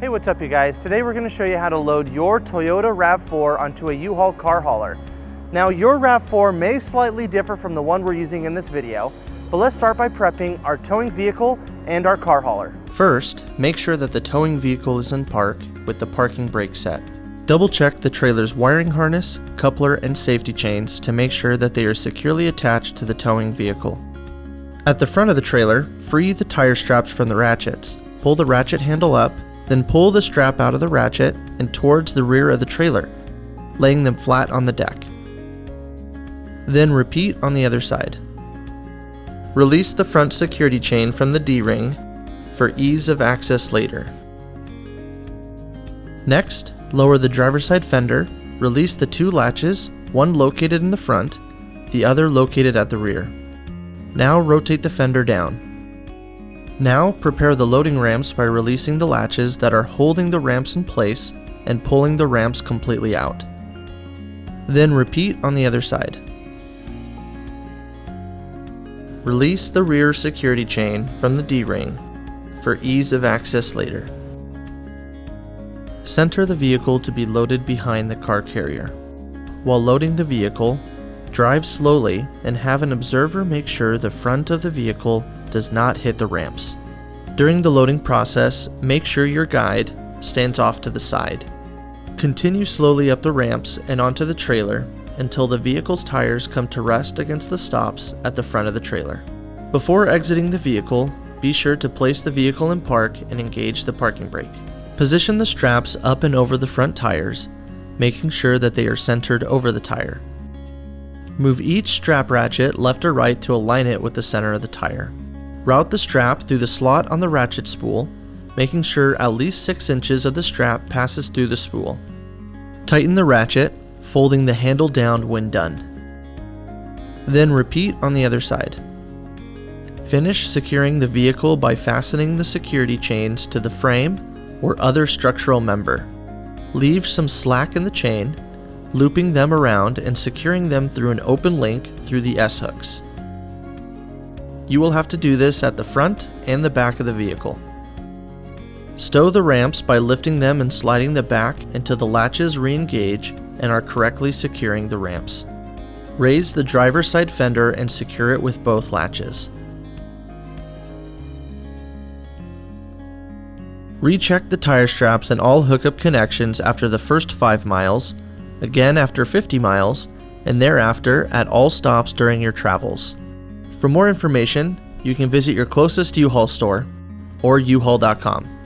Hey, what's up you guys? Today we're going to show you how to load your Toyota RAV4 onto a U-Haul car hauler. Now your RAV4 may slightly differ from the one we're using in this video, but let's start by prepping our towing vehicle and our car hauler. First, make sure that the towing vehicle is in park with the parking brake set. Double check the trailer's wiring harness, coupler, and safety chains to make sure that they are securely attached to the towing vehicle. At the front of the trailer, free the tire straps from the ratchets. Pull the ratchet handle up, then pull the strap out of the ratchet and towards the rear of the trailer, laying them flat on the deck. Then repeat on the other side. Release the front security chain from the D-ring for ease of access later. Next, lower the driver's side fender, release the two latches, one located in the front, the other located at the rear. Now rotate the fender down. Now prepare the loading ramps by releasing the latches that are holding the ramps in place and pulling the ramps completely out. Then repeat on the other side. Release the rear security chain from the D-ring for ease of access later. Center the vehicle to be loaded behind the car carrier. While loading the vehicle, drive slowly and have an observer make sure the front of the vehicle does not hit the ramps. During the loading process, make sure your guide stands off to the side. Continue slowly up the ramps and onto the trailer until the vehicle's tires come to rest against the stops at the front of the trailer. Before exiting the vehicle, be sure to place the vehicle in park and engage the parking brake. Position the straps up and over the front tires, making sure that they are centered over the tire. Move each strap ratchet left or right to align it with the center of the tire. Route the strap through the slot on the ratchet spool, making sure at least 6 inches of the strap passes through the spool. Tighten the ratchet, folding the handle down when done. Then repeat on the other side. Finish securing the vehicle by fastening the security chains to the frame or other structural member. Leave some slack in the chain, looping them around and securing them through an open link through the S-hooks. You will have to do this at the front and the back of the vehicle. Stow the ramps by lifting them and sliding the back until the latches re-engage and are correctly securing the ramps. Raise the driver's side fender and secure it with both latches. Recheck the tire straps and all hookup connections after the first 5 miles, again after 50 miles, and thereafter at all stops during your travels. For more information, you can visit your closest U-Haul store or uhaul.com.